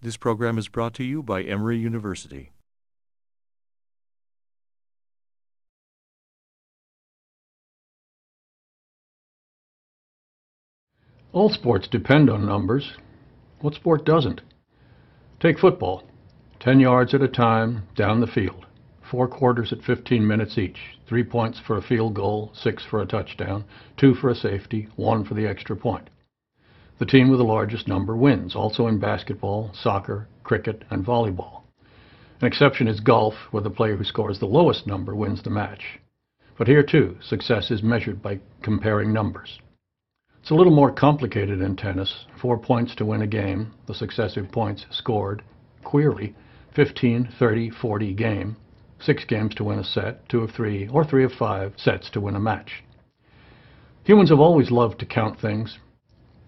This program is brought to you by Emory University. All sports depend on numbers. What sport doesn't? Take football. 10 yards at a time, down the field. 4 quarters at 15 minutes each. 3 points for a field goal, 6 for a touchdown, 2 for a safety, 1 for the extra point. The team with the largest number wins, also in basketball, soccer, cricket, and volleyball. An exception is golf, where the player who scores the lowest number wins the match. But here, too, success is measured by comparing numbers. It's a little more complicated in tennis. 4 points to win a game, the successive points scored, queerly, 15, 30, 40 game, 6 games to win a set, 2 of 3, or 3 of 5 sets to win a match. Humans have always loved to count things,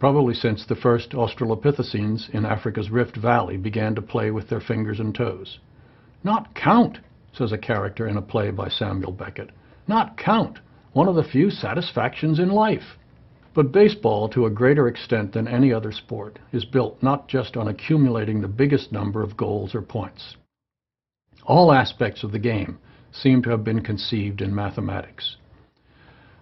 probably since the first Australopithecines in Africa's Rift Valley began to play with their fingers and toes. "Not count," says a character in a play by Samuel Beckett. "Not count, one of the few satisfactions in life." But baseball, to a greater extent than any other sport, is built not just on accumulating the biggest number of goals or points. All aspects of the game seem to have been conceived in mathematics.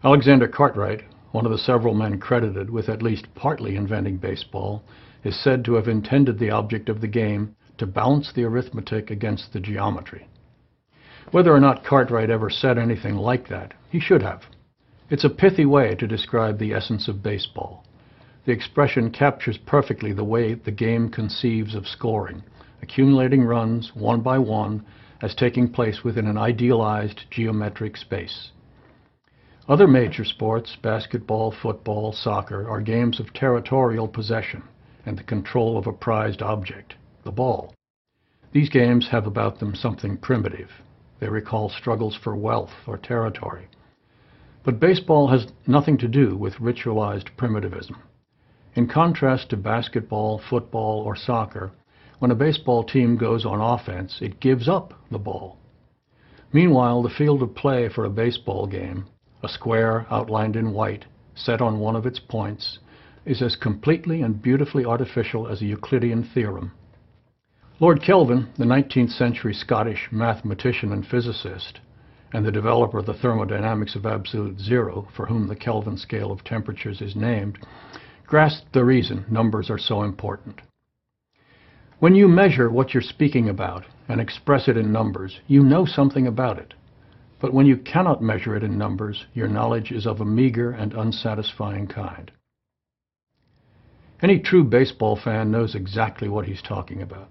Alexander Cartwright, one of the several men credited with at least partly inventing baseball, is said to have intended the object of the game to balance the arithmetic against the geometry. Whether or not Cartwright ever said anything like that, he should have. It's a pithy way to describe the essence of baseball. The expression captures perfectly the way the game conceives of scoring, accumulating runs one by one as taking place within an idealized geometric space. Other major sports, basketball, football, soccer, are games of territorial possession and the control of a prized object, the ball. These games have about them something primitive. They recall struggles for wealth or territory. But baseball has nothing to do with ritualized primitivism. In contrast to basketball, football, or soccer, when a baseball team goes on offense, it gives up the ball. Meanwhile, the field of play for a baseball game, a square outlined in white, set on one of its points, is as completely and beautifully artificial as a Euclidean theorem. Lord Kelvin, the 19th century Scottish mathematician and physicist, and the developer of the thermodynamics of absolute zero, for whom the Kelvin scale of temperatures is named, grasped the reason numbers are so important. When you measure what you're speaking about and express it in numbers, you know something about it. But when you cannot measure it in numbers, your knowledge is of a meager and unsatisfying kind. Any true baseball fan knows exactly what he's talking about.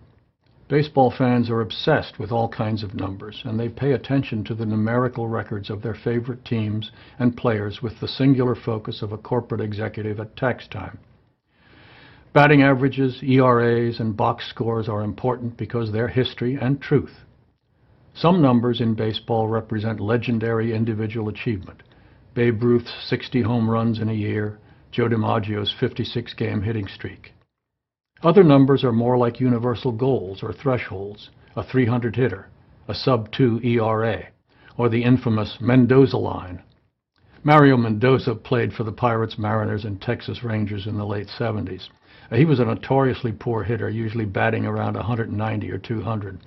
Baseball fans are obsessed with all kinds of numbers, and they pay attention to the numerical records of their favorite teams and players with the singular focus of a corporate executive at tax time. Batting averages, ERAs, and box scores are important because they're history and truth. Some numbers in baseball represent legendary individual achievement. Babe Ruth's 60 home runs in a year, Joe DiMaggio's 56-game hitting streak. Other numbers are more like universal goals or thresholds, a 300 hitter, a sub-2 ERA, or the infamous Mendoza line. Mario Mendoza played for the Pirates, Mariners, and Texas Rangers in the late 70s. He was a notoriously poor hitter, usually batting around 190 or 200.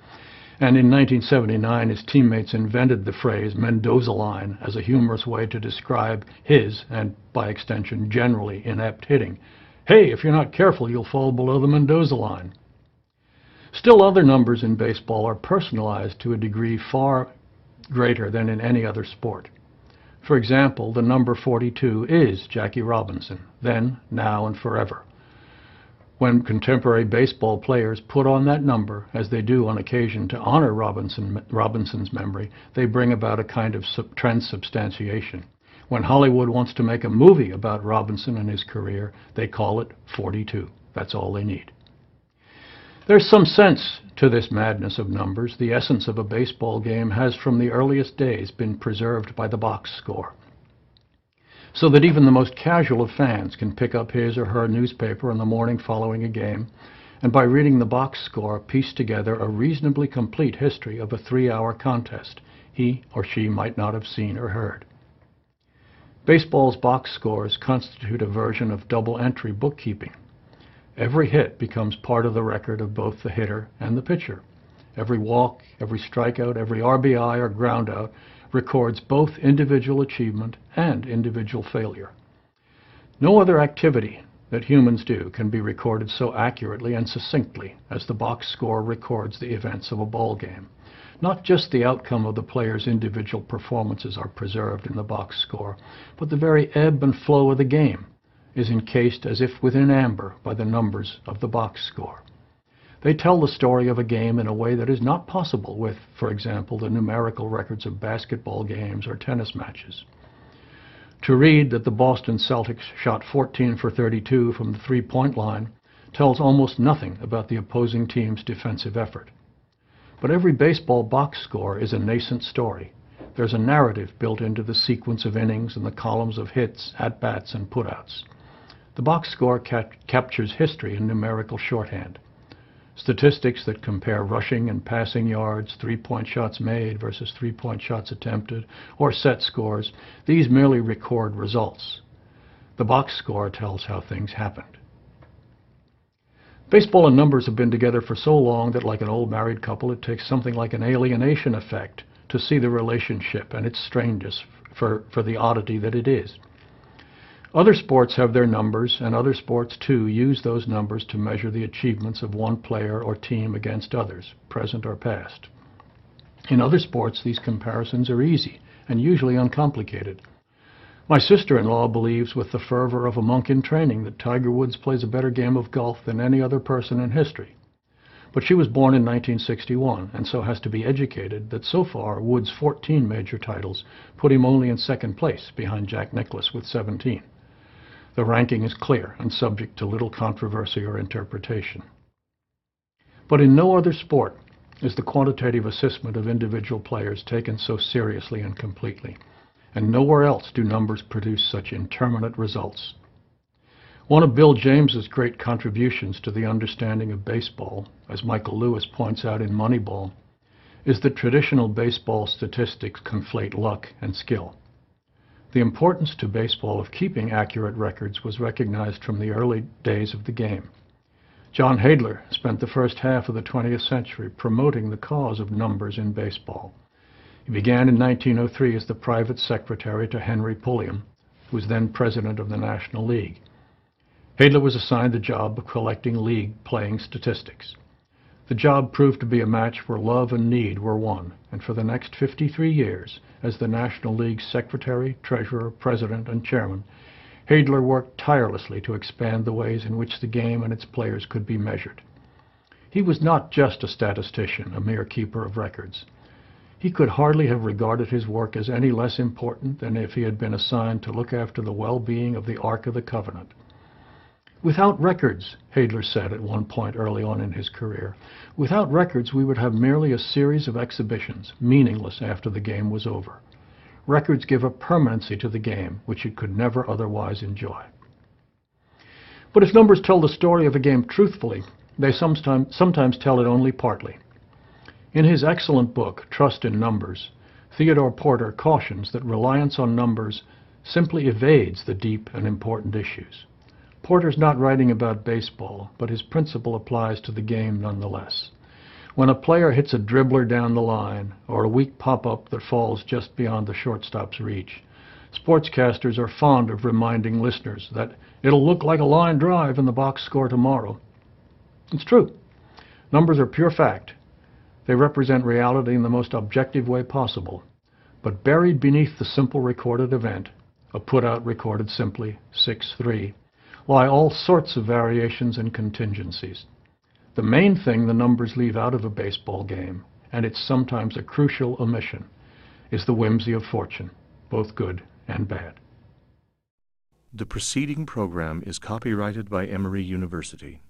And in 1979, his teammates invented the phrase Mendoza line as a humorous way to describe his, and by extension generally, inept hitting. Hey, if you're not careful, you'll fall below the Mendoza line. Still, other numbers in baseball are personalized to a degree far greater than in any other sport. For example, the number 42 is Jackie Robinson, then, now, and forever. When contemporary baseball players put on that number, as they do on occasion to honor Robinson's memory, they bring about a kind of transubstantiation. When Hollywood wants to make a movie about Robinson and his career, they call it 42. That's all they need. There's some sense to this madness of numbers. The essence of a baseball game has from the earliest days been preserved by the box score, so that even the most casual of fans can pick up his or her newspaper on the morning following a game, and by reading the box score, piece together a reasonably complete history of a 3-hour contest he or she might not have seen or heard. Baseball's box scores constitute a version of double-entry bookkeeping. Every hit becomes part of the record of both the hitter and the pitcher. Every walk, every strikeout, every RBI or groundout records both individual achievement and individual failure. No other activity that humans do can be recorded so accurately and succinctly as the box score records the events of a ball game. Not just the outcome of the player's individual performances are preserved in the box score, but the very ebb and flow of the game is encased as if within amber by the numbers of the box score. They tell the story of a game in a way that is not possible with, for example, the numerical records of basketball games or tennis matches. To read that the Boston Celtics shot 14 for 32 from the three-point line tells almost nothing about the opposing team's defensive effort. But every baseball box score is a nascent story. There's a narrative built into the sequence of innings and the columns of hits, at-bats, and putouts. The box score captures history in numerical shorthand. Statistics that compare rushing and passing yards, three-point shots made versus three-point shots attempted, or set scores, these merely record results. The box score tells how things happened. Baseball and numbers have been together for so long that, like an old married couple, it takes something like an alienation effect to see the relationship and its strangeness for the oddity that it is. Other sports have their numbers, and other sports, too, use those numbers to measure the achievements of one player or team against others, present or past. In other sports, these comparisons are easy and usually uncomplicated. My sister-in-law believes with the fervor of a monk in training that Tiger Woods plays a better game of golf than any other person in history. But she was born in 1961 and so has to be educated that so far Woods' 14 major titles put him only in second place behind Jack Nicklaus with 17. The ranking is clear and subject to little controversy or interpretation. But in no other sport is the quantitative assessment of individual players taken so seriously and completely, and nowhere else do numbers produce such interminate results. One of Bill James's great contributions to the understanding of baseball, as Michael Lewis points out in Moneyball, is that traditional baseball statistics conflate luck and skill. The importance to baseball of keeping accurate records was recognized from the early days of the game. John Haidler spent the first half of the 20th century promoting the cause of numbers in baseball. He began in 1903 as the private secretary to Henry Pulliam, who was then president of the National League. Haidler was assigned the job of collecting league playing statistics. The job proved to be a match where love and need were one, and for the next 53 years, as the National League's secretary, treasurer, president, and chairman, Haidler worked tirelessly to expand the ways in which the game and its players could be measured. He was not just a statistician, a mere keeper of records. He could hardly have regarded his work as any less important than if he had been assigned to look after the well-being of the Ark of the Covenant. Without records, Haidler said at one point early on in his career, without records we would have merely a series of exhibitions, meaningless after the game was over. Records give a permanency to the game which it could never otherwise enjoy. But if numbers tell the story of a game truthfully, they sometimes tell it only partly. In his excellent book, Trust in Numbers, Theodore Porter cautions that reliance on numbers simply evades the deep and important issues. Porter's not writing about baseball, but his principle applies to the game nonetheless. When a player hits a dribbler down the line, or a weak pop-up that falls just beyond the shortstop's reach, sportscasters are fond of reminding listeners that it'll look like a line drive in the box score tomorrow. It's true. Numbers are pure fact. They represent reality in the most objective way possible. But buried beneath the simple recorded event, a put-out recorded simply 6-3, lie all sorts of variations and contingencies. The main thing the numbers leave out of a baseball game, and it's sometimes a crucial omission, is the whimsy of fortune, both good and bad. The preceding program is copyrighted by Emory University.